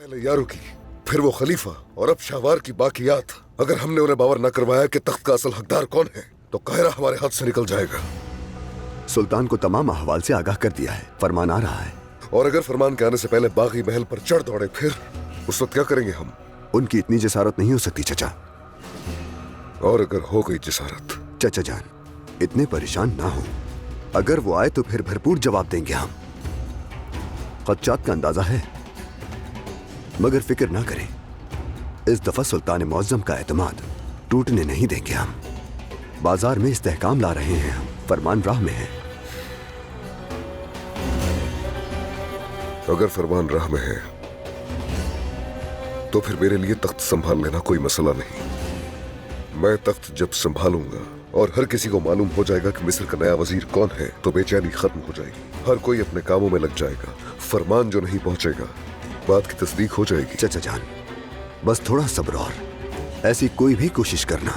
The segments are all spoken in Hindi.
पहले यारों की, फिर वो खलीफा और अब शाहवार की बाकियात। अगर हमने उन्हें बावर न करवाया कि तख्त का असल हकदार कौन है तो काहिरा हमारे हाथ से निकल जाएगा। सुल्तान को तमाम अहवाल से आगाह कर दिया है, फरमान आ रहा है। और अगर फरमान के आने से पहले बागी महल पर चढ़ दौड़े फिर उस वक्त क्या करेंगे हम? उनकी इतनी जसारत नहीं हो सकती चचा। और अगर हो गई जसारत? चचा जान, इतने परेशान ना हो। अगर वो आए तो फिर भरपूर जवाब देंगे हम। खदशात का अंदाजा है, मगर फिक्र ना करें, इस दफा सुल्तान मुअज्जम का एतमाद टूटने नहीं देंगे हम। बाजार में इस्तेहकाम ला रहे हैं हम, फरमान राह में है। अगर फरमान राह में है तो फिर मेरे लिए तख्त संभाल लेना कोई मसला नहीं। मैं तख्त जब संभालूंगा और हर किसी को मालूम हो जाएगा कि मिस्र का नया वजीर कौन है तो बेचैनी खत्म हो जाएगी। हर कोई अपने कामों में लग जाएगा। फरमान जो नहीं पहुंचेगा बात की तस्दीक हो जाएगी। चचा जान, बस थोड़ा सब्र और ऐसी कोई भी कोशिश करना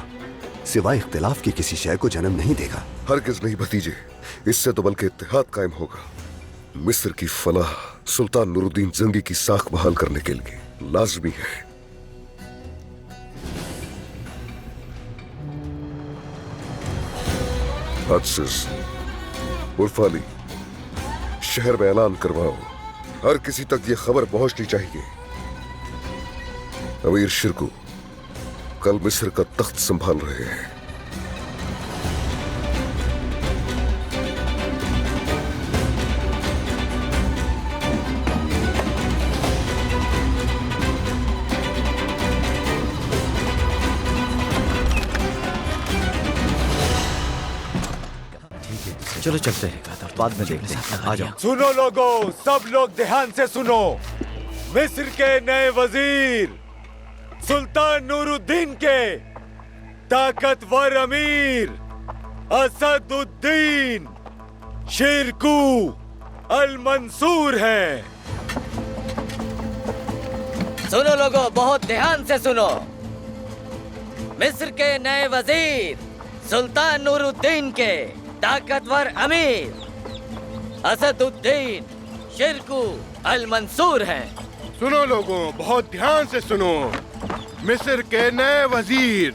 सिवाय इख्तिलाफ की किसी शय को जन्म नहीं देगा। हरगिज़ नहीं भतीजे, इससे तो बल्कि इत्तेहाद कायम होगा। मिस्र की फलाह सुल्तान नूरुद्दीन जंगी की साख बहाल करने के लिए लाजमी है। हदसिस, उर्फाली, शहर में ऐलान करवाओ, हर किसी तक ये खबर पहुंचनी चाहिए। अमीर शिरकू कल मिस्र का तख्त संभाल रहे हैं। चलो चलते हैं, बाद में देखते हैं। आ जाओ। सुनो लोगों, सब लोग ध्यान से सुनो। मिस्र के नए वजीर सुल्तान नूरुद्दीन के ताकतवर अमीर असदुद्दीन शिरकू अल मंसूर हैं। सुनो लोगों, बहुत ध्यान से सुनो। मिस्र के नए वजीर सुल्तान नूरुद्दीन के ताकतवर अमीर असदुद्दीन शिरकू अल मंसूर हैं। सुनो लोगों, बहुत ध्यान से सुनो। मिस्र के नए वजीर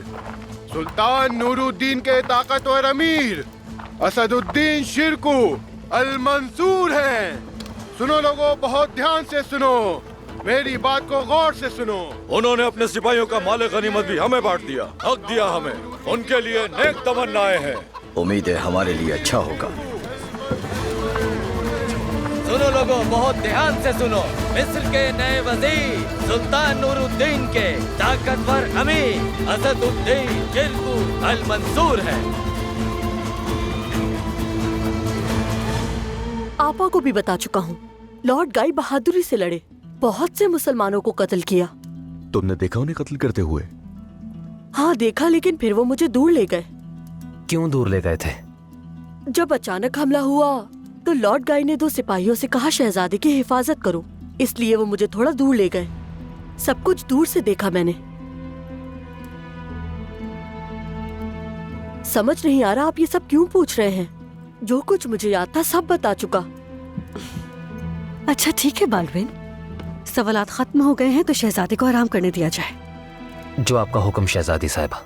सुल्तान नूरुद्दीन के ताकतवर अमीर असदुद्दीन शिरकू अल मंसूर हैं। सुनो लोगों, बहुत ध्यान से सुनो, मेरी बात को गौर से सुनो। उन्होंने अपने सिपाहियों का माल गनीमत भी हमें बांट दिया, हक दिया हमें। उनके लिए नेक तमन्नाएं हैं। उम्मीद है हमारे लिए अच्छा होगा। सुनो लोगों, बहुत ध्यान से सुनो। मिस्र के नए वजीर सुल्तान नूरुद्दीन के ताकतवर अमीर असदुद्दीन शिरकू अल मंसूर हैं। आपा को भी बता चुका हूँ, लॉर्ड गाई बहादुरी से लड़े, बहुत से मुसलमानों को कत्ल किया। तुमने देखा उन्हें कत्ल करते हुए? हाँ देखा, लेकिन फिर वो मुझे दूर ले गए। क्यों दूर ले गए थे? जब अचानक हमला हुआ तो लॉर्ड गाई ने 2 सिपाहियों से कहा शहजादे की हिफाजत करो, इसलिए वो मुझे थोड़ा दूर ले गए। सब कुछ दूर से देखा मैंने। समझ नहीं आ रहा आप ये सब क्यों पूछ रहे हैं। जो कुछ मुझे याद था सब बता चुका। अच्छा ठीक है बालविन, सवालात खत्म हो गए हैं तो शहजादे को आराम करने दिया जाए। जो आपका हुक्म शहजादी साहिबा।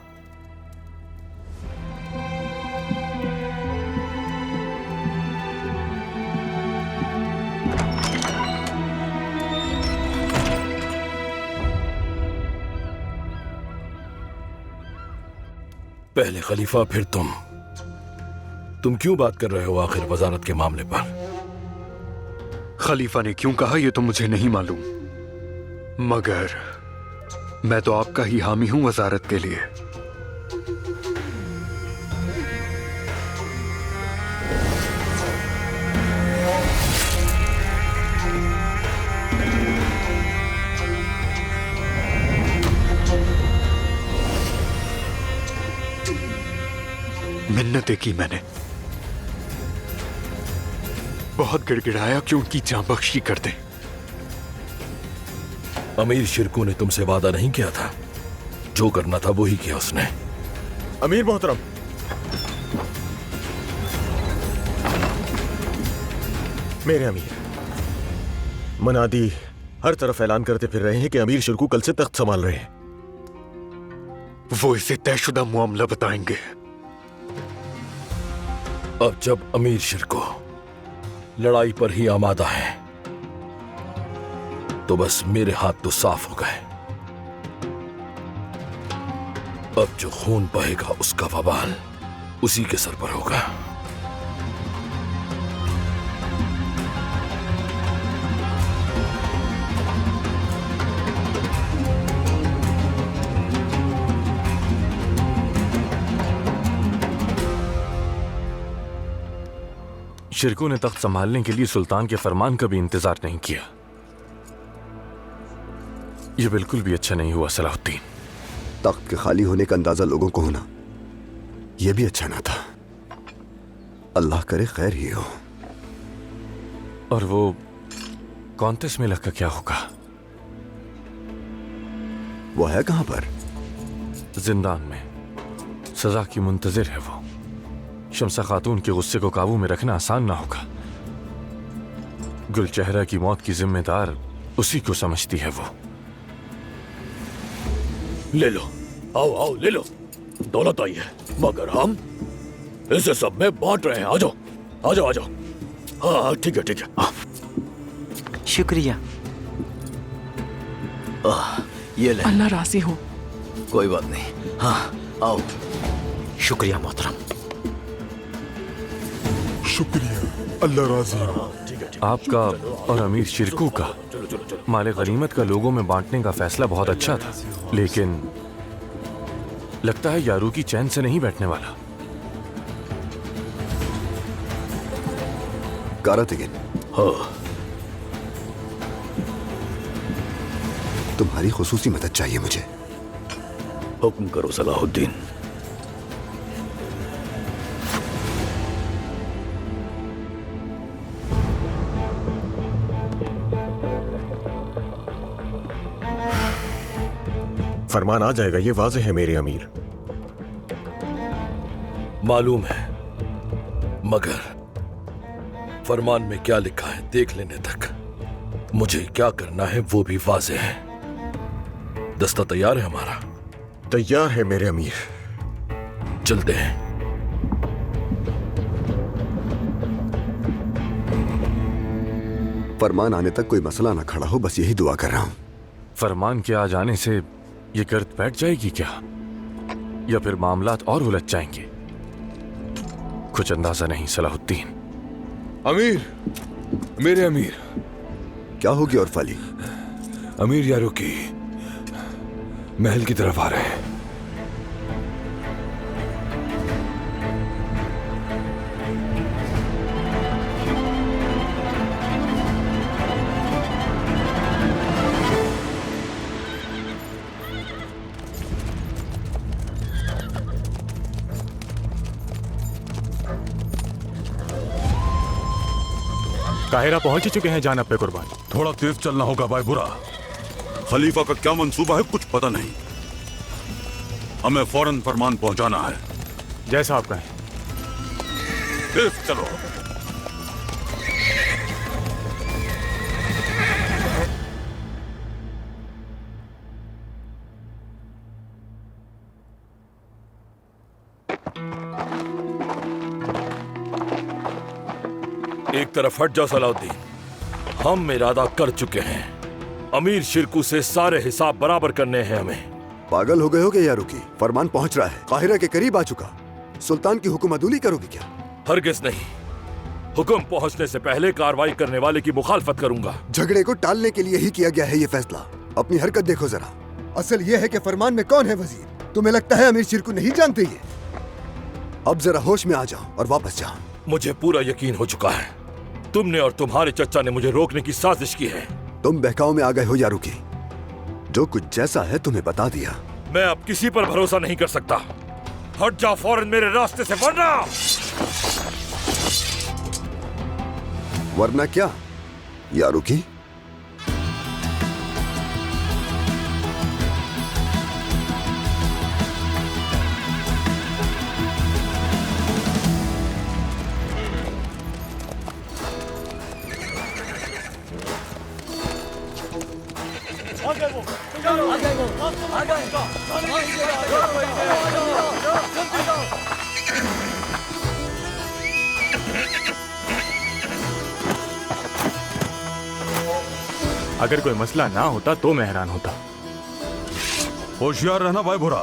पहले खलीफा फिर तुम क्यों बात कर रहे हो आखिर वजारत के मामले पर? खलीफा ने क्यों कहा ये तो मुझे नहीं मालूम, मगर मैं तो आपका ही हामी हूं वजारत के लिए। मिन्नतें की मैंने, बहुत गिड़गिड़ाया कि उनकी जान बख्शी कर दे। अमीर शिरकू ने तुमसे वादा नहीं किया था? जो करना था वो ही किया उसने। अमीर मोहतरम, मेरे अमीर, मनादी हर तरफ ऐलान करते फिर रहे हैं कि अमीर शिरकू कल से तख्त संभाल रहे हैं। वो इसे तयशुदा मामला बताएंगे। अब जब अमीर शिरकू लड़ाई पर ही आमादा है तो बस मेरे हाथ तो साफ हो गए। अब जो खून बहेगा उसका वबाल उसी के सर पर होगा। शिरकू ने तख्त संभालने के लिए सुल्तान के फरमान का भी इंतजार नहीं किया। यह बिल्कुल भी अच्छा नहीं हुआ सलाहुद्दीन। तख्त के खाली होने का अंदाजा लोगों को होना यह भी अच्छा ना था। अल्लाह करे खैर ही हो। और वो कॉन्तेस मेलक का क्या होगा? वो है कहां पर? जिंदान में सजा की मुंतजिर है वो। शम्सा खातून के गुस्से को काबू में रखना आसान ना होगा। गुलचेहरा की मौत की जिम्मेदार उसी को समझती है वो। ले लो, आओ आओ ले लो, दौलत आई है, मगर हम इसे सब में बांट रहे हैं। आ जाओ आ जाओ आ जाओ। हाँ ठीक है ठीक है। शुक्रिया। ये ले। अल्लाह राजी हो। कोई बात नहीं। हाँ आओ। शुक्रिया मोहतरम। शुक्रिया, अल्लाह राजी हो। आपका और अमीर शिरकू का माले गनीमत का लोगों में बांटने का फैसला बहुत अच्छा था, लेकिन लगता है यारू की चैन से नहीं बैठने वाला। कारातिगिन, हाँ तुम्हारी खुसूसी मदद चाहिए मुझे। हुक्म करो सलाहुद्दीन। फरमान आ जाएगा, ये वाज़ेह है मेरे अमीर। मालूम है, मगर फरमान में क्या लिखा है देख लेने तक मुझे क्या करना है वो भी वाज़ेह है। दस्ता तैयार है हमारा? तैयार है मेरे अमीर। चलते हैं। फरमान आने तक कोई मसला ना खड़ा हो, बस यही दुआ कर रहा हूं। फरमान के आ जाने से ये गर्द बैठ जाएगी क्या, या फिर मामलात और उलझ जाएंगे? कुछ अंदाजा नहीं सलाहुद्दीन। अमीर, मेरे अमीर। क्या हो गया और फाली? अमीर यारो की महल की तरफ आ रहे हैं। काहिरा पहुंच ही चुके हैं जान पे कुर्बान। थोड़ा तेज चलना होगा भाई बुरा। खलीफा का क्या मंसूबा है कुछ पता नहीं। हमें फौरन फरमान पहुंचाना है। जैसा आप कहें। तेज चलो। एक तरफ हट जाओ सलाहुद्दीन। हम इरादा कर चुके हैं, अमीर शिरकू से सारे हिसाब बराबर करने हैं हमें। पागल हो गए हो क्या यारू की? फरमान पहुंच रहा है, काहिरा के करीब आ चुका। सुल्तान की हुक्मअदूली करोगे क्या? हरगिज़ नहीं। हुक्म पहुंचने से पहले कार्रवाई करने वाले की मुखालफत करूंगा। झगड़े को टालने के लिए ही किया गया है ये फैसला। अपनी हरकत देखो जरा। असल ये है कि फरमान में कौन है वजीर। तुम्हें लगता है अमीर शिरकू नहीं जानते ये? अब जरा होश में आ जाओ और वापस जाओ। मुझे पूरा यकीन हो चुका है, तुमने और तुम्हारे चचा ने मुझे रोकने की साजिश की है। तुम बहकाव में आ गए हो यारू की। जो कुछ जैसा है तुम्हें बता दिया। मैं अब किसी पर भरोसा नहीं कर सकता। हट जाओ फौरन मेरे रास्ते से, वरना क्या यारू की? अगर कोई मसला ना होता तो मैं हैरान होता। होशियार रहना भाई बुरा।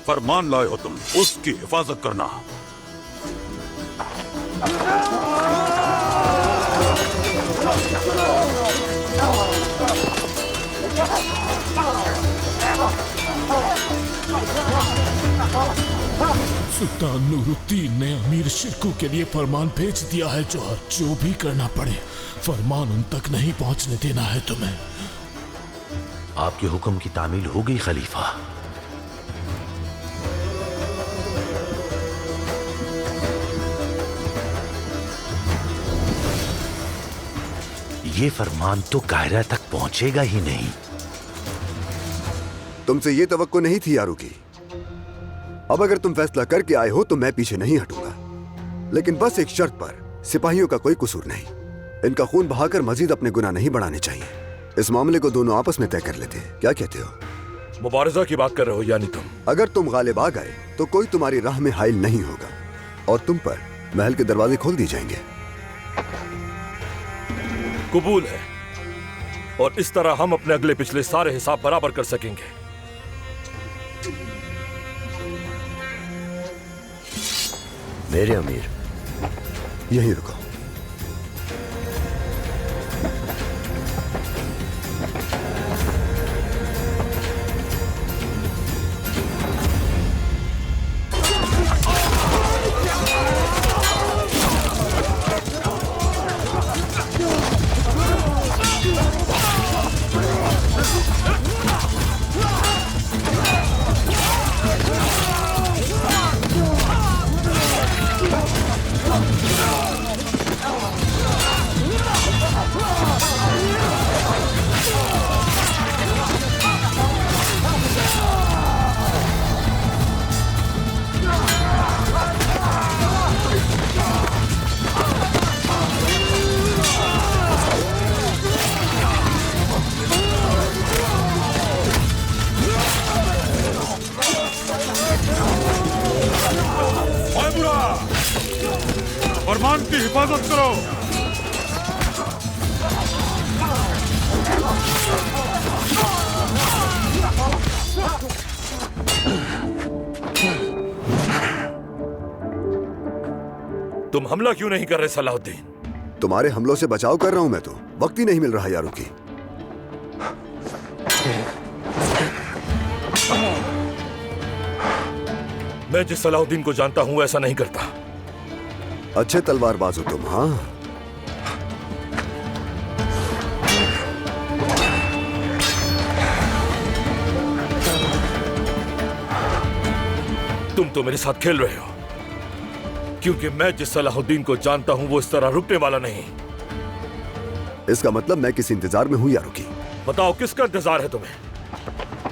फरमान लाए हो तुम, उसकी हिफाजत करना। सुल्तान नूरुद्दीन ने अमीर शिरकू के लिए फरमान भेज दिया है जौहर। जो भी करना पड़े फरमान उन तक नहीं पहुंचने देना है तुम्हें। आपके हुक्म की तामील हो गई खलीफा। ये फरमान तो कायरा तक पहुंचेगा ही नहीं। तुमसे ये तवक्को नहीं थी यारू की। अब अगर तुम फैसला करके आए हो तो मैं पीछे नहीं हटूंगा, लेकिन बस एक शर्त पर। सिपाहियों का कोई कसूर नहीं, इनका खून बहाकर मजीद अपने गुनाह नहीं बढ़ाने चाहिए। इस मामले को दोनों आपस में तय कर लेते हैं। क्या कहते हो? मुबारजा की बात कर रहे हो यानी तुम? अगर तुम गालिब आ गए तो कोई तुम्हारी राह में हाइल नहीं होगा और तुम पर महल के दरवाजे खोल दिए जाएंगे। कबूल है, और इस तरह हम अपने अगले पिछले सारे हिसाब बराबर कर सकेंगे। मेरे अमीर, यहीं रुको। फरमान की हिफाजत करो। तुम हमला क्यों नहीं कर रहे सलाहुद्दीन? तुम्हारे हमलों से बचाव कर रहा हूं मैं तो। वक्त ही नहीं मिल रहा यारों की। मैं जिस सलाहुद्दीन को जानता हूं ऐसा नहीं करता। अच्छे तलवारबाज हो तुम। हाँ, तुम तो मेरे साथ खेल रहे हो, क्योंकि मैं जिस सलाहुद्दीन को जानता हूं वो इस तरह रुकने वाला नहीं। इसका मतलब मैं किस इंतजार में हूं यारों की? बताओ किसका इंतजार है तुम्हें?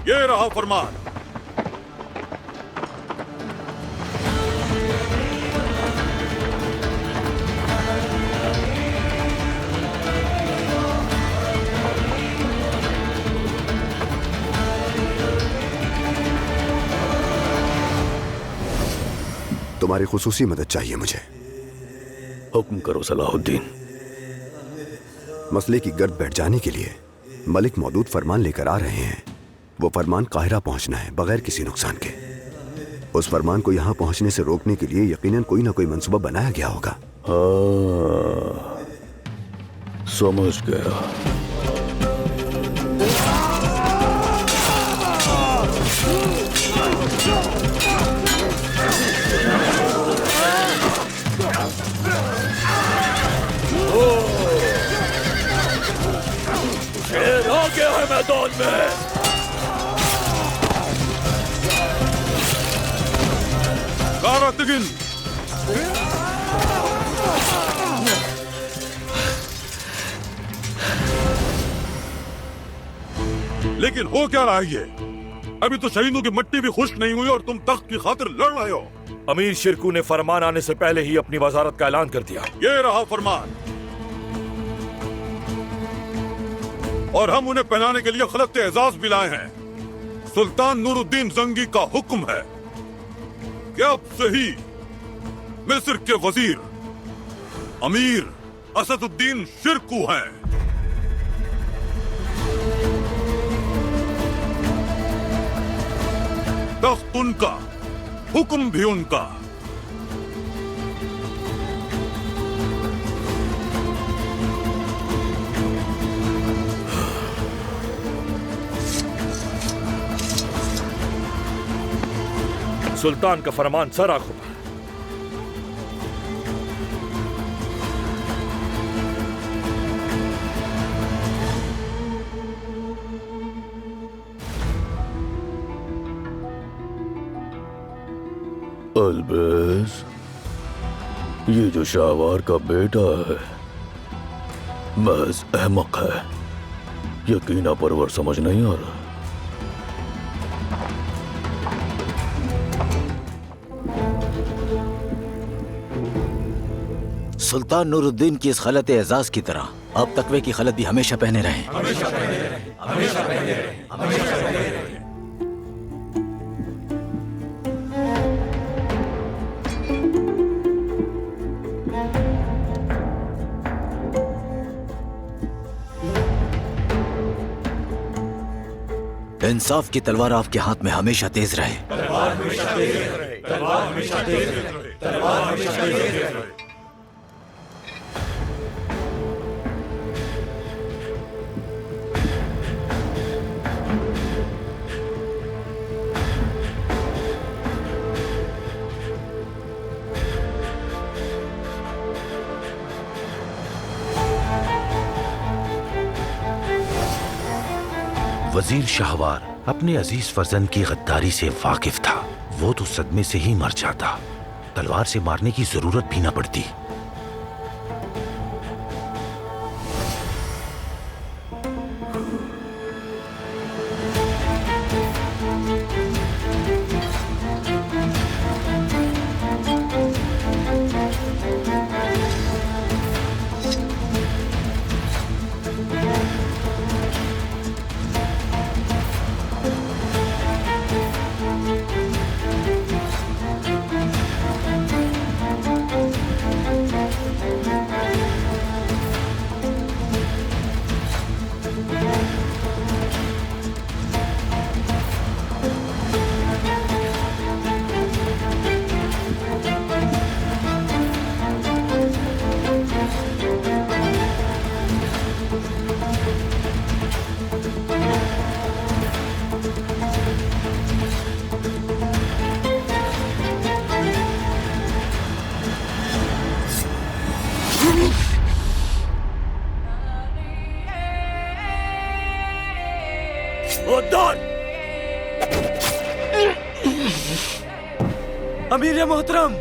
ये रहा फरमान। तुम्हारी खुसूसी मदद चाहिए मुझे। हुक्म करो सलाहुद्दीन। मसले की गर्द बैठ जाने के लिए मलिक मौदूद फरमान लेकर आ रहे हैं। वो फरमान काहिरा पहुंचना है बगैर किसी नुकसान के। उस फरमान को यहां पहुंचने से रोकने के लिए यकीनन कोई ना कोई मंसूबा बनाया गया होगा। हाँ, समझ गया। शेर आ गया है मैदान में। गारतगिन, लेकिन हो क्या रहा है ये? अभी तो शहीदों की मिट्टी भी खुश्क नहीं हुई और तुम तख्त की खातिर लड़ रहे हो। अमीर शिरकू ने फरमान आने से पहले ही अपनी वजारत का ऐलान कर दिया। ये रहा फरमान। और हम उन्हें पहनाने के लिए खलत एजाज भी लाए हैं। सुल्तान नूरुद्दीन जंगी का हुक्म है कि अब से ही मिस्र के वजीर अमीर असदुद्दीन शिरकू हैं। तख्त उनका, हुक्म भी उनका। सुल्तान का फरमान सरा खुदा। अलबेज, ये जो शाहवार का बेटा है महज अहमक है, यकीना परवर समझ नहीं आ रहा। सुल्तान नूरुद्दीन की इस खलत एजाज की तरह अब तकवे की खलत भी हमेशा पहने रहे। हमेशा पहने रहे, हमेशा पहने रहे, हमेशा पहने रहे। इंसाफ की तलवार आपके हाथ में हमेशा तेज रहे। तलवार हमेशा तेज रहे, तलवार हमेशा तेज रहे, तलवार हमेशा तेज रहे। वजीर शाहवार अपने अजीज फर्जंद की गद्दारी से वाकिफ था। वो तो सदमे से ही मर जाता, तलवार से मारने की जरूरत भी न पड़ती। अमीर मोहतरम,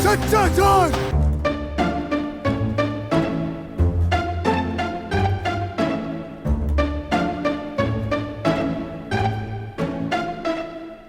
सच्चा जान